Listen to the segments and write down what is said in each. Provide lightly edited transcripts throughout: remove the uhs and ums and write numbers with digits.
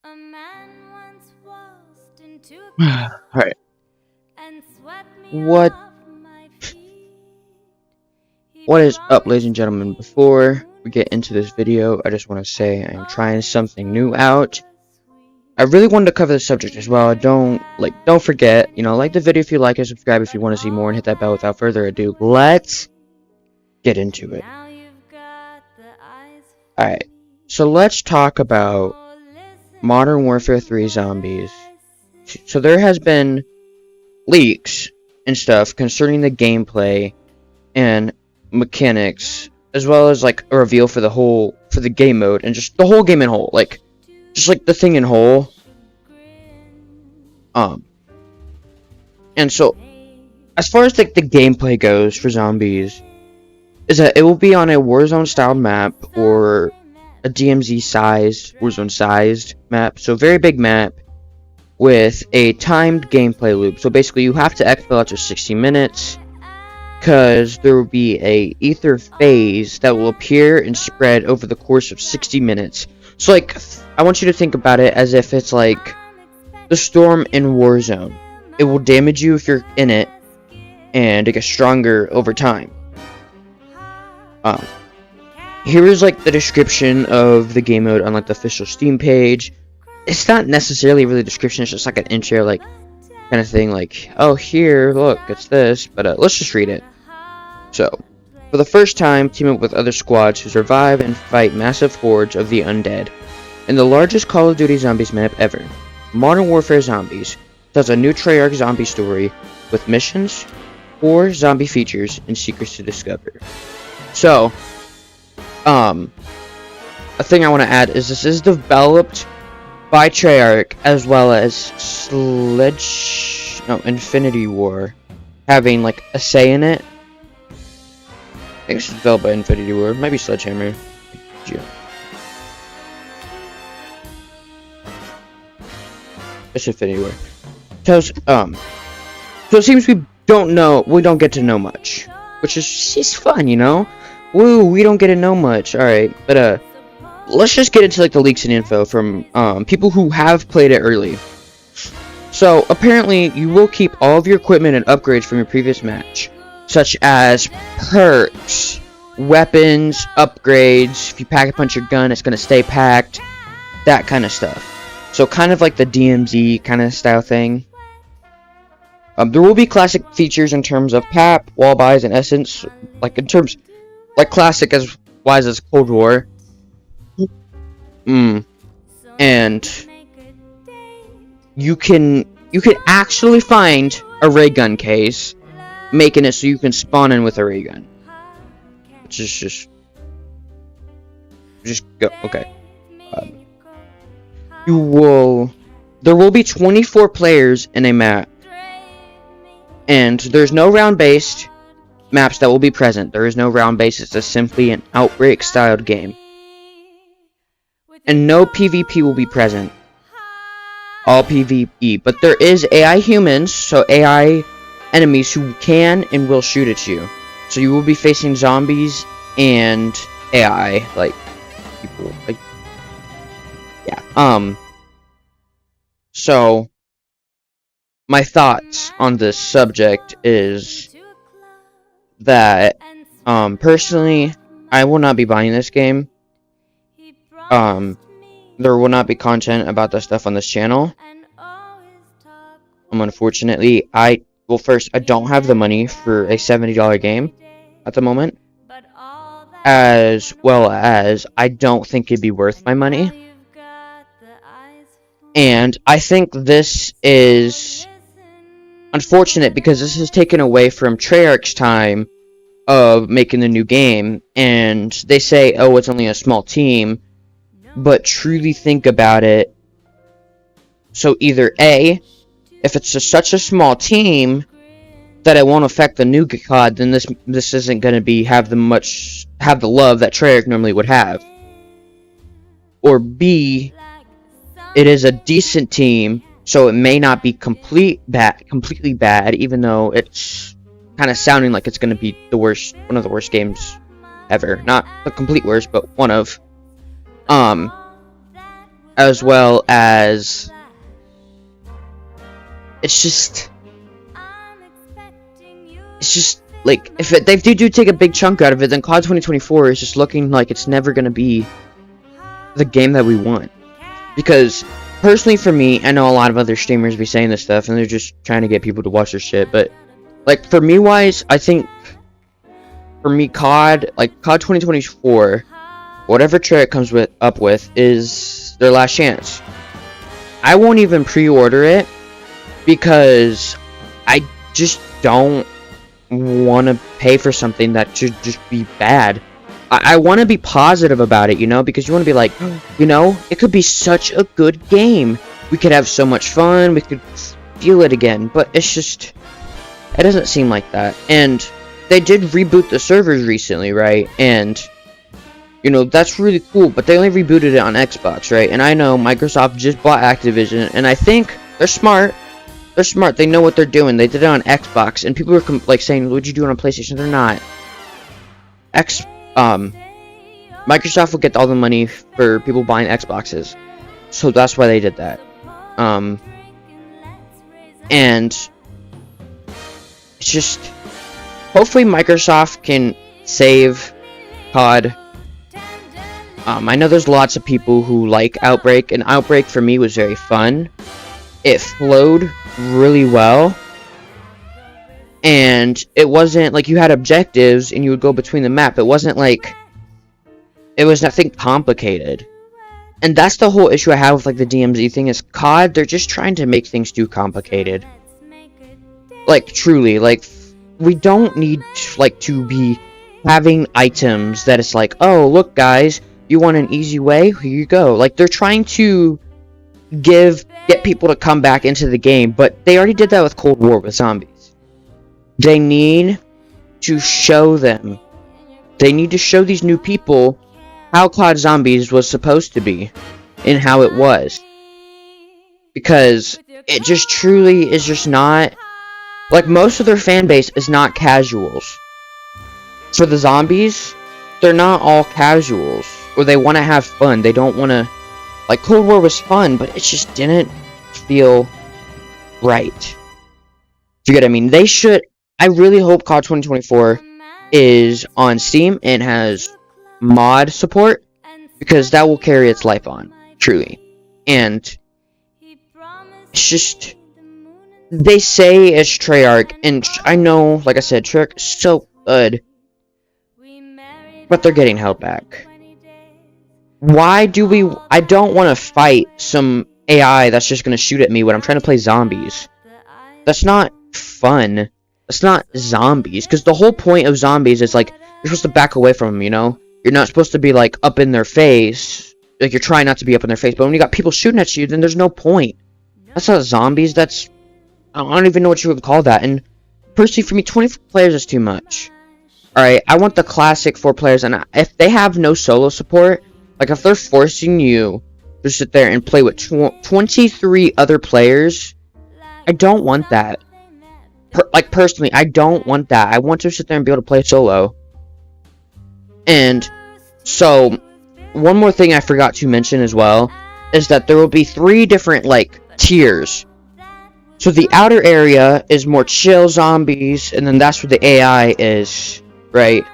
A man once waltzed into a Alright, and swept me what off my feet. He what is up, ladies promised and gentlemen? me Before the we get into this video, I just want to say I am trying something new moon out. was I sweet. really wanted to cover the subject as well. Never Don't forget, had like the video if you like it, subscribe if you but want to see more, and all hit that bell. Without that further I ado, would let's get need. into And it. now you've got the eyes for Alright, me. so let's talk about Oh, listen Modern Warfare 3 while zombies. I So there has sing. been leaks and stuff concerning the gameplay and mechanics, as well as like a reveal for the game mode and just the whole game in whole, like just like the thing in whole. Um, and so as far as like the gameplay goes for zombies, is that it will be on a Warzone style map or a DMZ sized Warzone sized map, so very big map with a timed gameplay loop. So basically, you have to exfil after 60 minutes. Because there will be a ether phase that will appear and spread over the course of 60 minutes. So like, I want you to think about it as if it's like the storm in Warzone. It will damage you if you're in it, and it gets stronger over time. Here is like the description of the game mode on like the official Steam page. It's not necessarily really a description, it's just like an intro, like kind of thing, like, oh, here, look, it's this, but let's just read it. So, for the first time, team up with other squads who survive and fight massive hordes of the undead in the largest Call of Duty Zombies map ever. Modern Warfare Zombies tells a new Treyarch zombie story with missions, 4 zombie features, and secrets to discover. So, a thing I want to add is this is developed by Treyarch as well as Infinity War having like a say in it. I think it's developed by Infinity War, maybe Sledgehammer. Yeah. It's Infinity War. So it seems we don't get to know much, which is fun, you know. Woo, we don't get to know much. All right, but let's just get into like the leaks and info from people who have played it early. So apparently, you will keep all of your equipment and upgrades from your previous match, such as perks, weapons, upgrades. If you pack a punch your gun, it's gonna stay packed. That kind of stuff. So kind of like the DMZ kind of style thing. There will be classic features in terms of PAP, wall buys, and essence, like in terms like classic as wise as Cold War. And you can actually find a ray gun case, making it so you can spawn in with a ray gun. Which is just go okay. There will be 24 players in a map, and there's no round-based maps that will be present. There is no round-based. It's just simply an outbreak-styled game. And no PvP will be present. All PvE. But there is AI humans, so AI enemies who can and will shoot at you. So you will be facing zombies and AI, like, people, like, yeah. So, my thoughts on this subject is that, personally, I will not be buying this game. There will not be content about this stuff on this channel. Unfortunately, first, I don't have the money for a $70 game at the moment. As well as, I don't think it'd be worth my money. And I think this is unfortunate because this is taken away from Treyarch's time of making the new game. And they say, oh, it's only a small team. But truly think about it. So either A, if it's just such a small team that it won't affect the new COD, then this isn't going to have the love that Treyarch normally would have. Or B, it is a decent team, so it may not be completely bad, even though it's kind of sounding like it's going to be one of the worst games ever. Not the complete worst, but one of. as well as it's just like if they do take a big chunk out of it, then COD 2024 is just looking like it's never gonna be the game that we want. Because personally, for me, I know a lot of other streamers be saying this stuff, and they're just trying to get people to watch their shit. But like for me, wise, I think for me, COD 2024, whatever Treyarch comes up with is their last chance. I won't even pre-order it because I just don't want to pay for something that should just be bad. I want to be positive about it, you know, because you want to be like, you know, it could be such a good game. We could have so much fun. We could feel it again. But it's just, it doesn't seem like that. And they did reboot the servers recently, right? And, you know, that's really cool. But they only rebooted it on Xbox, right? And I know Microsoft just bought Activision. And I think they're smart. They're smart. They know what they're doing. They did it on Xbox. And people were like saying, would you do it on PlayStation? They're not. Microsoft will get all the money for people buying Xboxes, so that's why they did that. And it's just hopefully Microsoft can save COD. I know there's lots of people who like Outbreak, and Outbreak for me was very fun. It flowed really well. And it wasn't like you had objectives and you would go between the map. It wasn't like it was nothing complicated. And that's the whole issue I have with like the DMZ thing is COD, they're just trying to make things too complicated. Like truly, like we don't need like to be having items that it's like, oh look guys, you want an easy way? Here you go. Like they're trying to get people to come back into the game, but they already did that with Cold War with zombies. They need to show them. They need to show these new people how COD Zombies was supposed to be and how it was. Because it just truly is just not... Like, most of their fan base is not casuals. For the zombies, they're not all casuals. Or they want to have fun. They don't want to... Like, Cold War was fun, but it just didn't feel right. You get what I mean? They should... I really hope COD 2024 is on Steam and has mod support, because that will carry its life on, truly. And it's just, they say it's Treyarch, and I know, like I said, Treyarch is so good, but they're getting held back. Why do we... I don't want to fight some AI that's just going to shoot at me when I'm trying to play zombies. That's not fun. It's not zombies, because the whole point of zombies is like you're supposed to back away from them, you know? You're not supposed to be like up in their face, like you're trying not to be up in their face, but when you got people shooting at you, then there's no point. That's not zombies, that's... I don't even know what you would call that, and personally for me, 24 players is too much. Alright, I want the classic 4 players, and if they have no solo support, like if they're forcing you to sit there and play with 23 other players, I don't want that. Like, personally, I don't want that. I want to sit there and be able to play solo. And so, one more thing I forgot to mention as well is that there will be 3 different, like, tiers. So, the outer area is more chill zombies, and then that's where the AI is, right?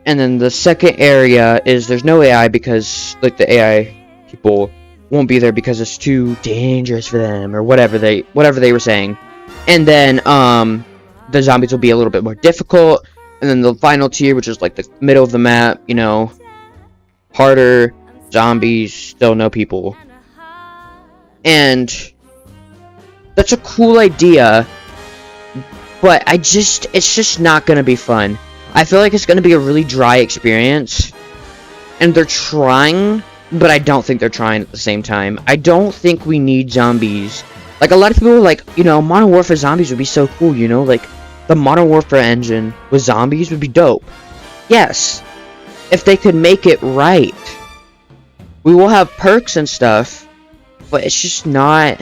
And then the second area is there's no AI because, like, the AI people won't be there because it's too dangerous for them, or whatever they were saying. And then, the zombies will be a little bit more difficult. And then the final tier, which is like the middle of the map, you know, harder, zombies, still no people. And that's a cool idea, but it's just not gonna be fun. I feel like it's gonna be a really dry experience. And they're trying, but I don't think they're trying at the same time. I don't think we need zombies. Like, a lot of people are like, you know, Modern Warfare zombies would be so cool, you know? Like, the Modern Warfare engine with zombies would be dope. Yes. If they could make it right. We will have perks and stuff, but it's just not...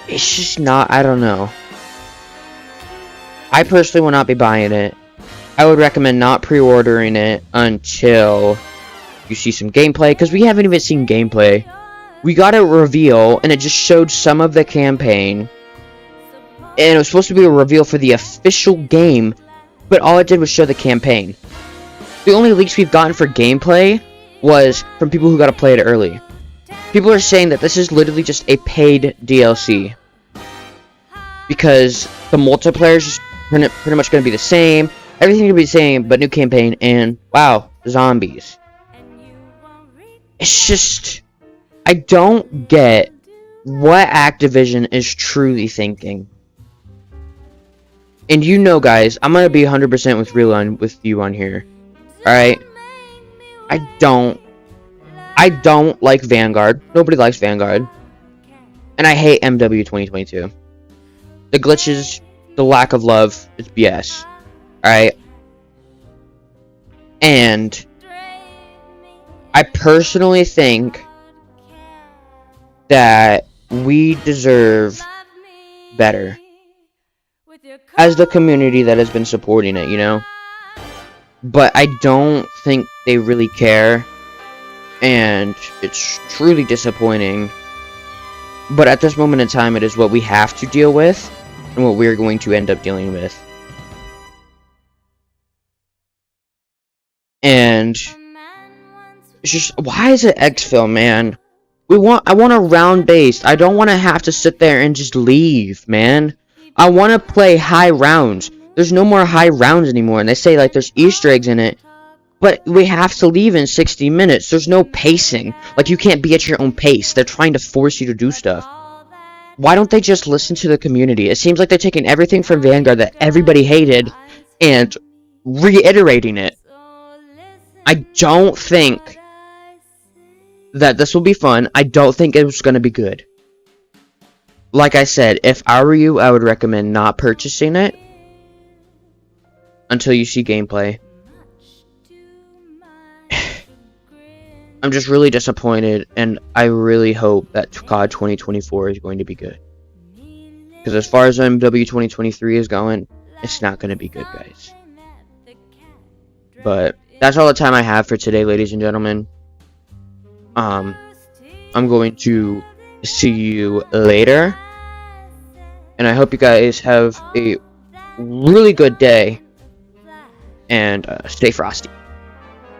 It's just not... I don't know. I personally will not be buying it. I would recommend not pre-ordering it until you see some gameplay, because we haven't even seen gameplay. We got a reveal, and it just showed some of the campaign. And it was supposed to be a reveal for the official game, but all it did was show the campaign. The only leaks we've gotten for gameplay was from people who got to play it early. People are saying that this is literally just a paid DLC. Because the multiplayer is just pretty much going to be the same. Everything's going to be the same, but new campaign, and wow, zombies. It's just, I don't get what Activision is truly thinking. And you know, guys, I'm gonna be 100% with you on here. Alright? I don't like Vanguard. Nobody likes Vanguard. And I hate MW 2022. The glitches, the lack of love, it's BS. Alright? And I personally think that we deserve better as the community that has been supporting it, you know? But I don't think they really care, and it's truly disappointing. But at this moment in time, it is what we have to deal with, and what we're going to end up dealing with. And it's just, why is it exfil, man? I want a round base. I don't want to have to sit there and just leave, man. I want to play high rounds. There's no more high rounds anymore, and they say like there's Easter eggs in it, but we have to leave in 60 minutes. There's no pacing. Like, you can't be at your own pace. They're trying to force you to do stuff. Why don't they just listen to the community? It seems like they're taking everything from Vanguard that everybody hated and reiterating it. I don't think that this will be fun. I don't think it was going to be good. Like I said, if I were you, I would recommend not purchasing it until you see gameplay. I'm just really disappointed, and I really hope that COD 2024 is going to be good. Because as far as MW 2023 is going, it's not going to be good, guys. But that's all the time I have for today, ladies and gentlemen. I'm going to see you later. And I hope you guys have a really good day. And stay frosty.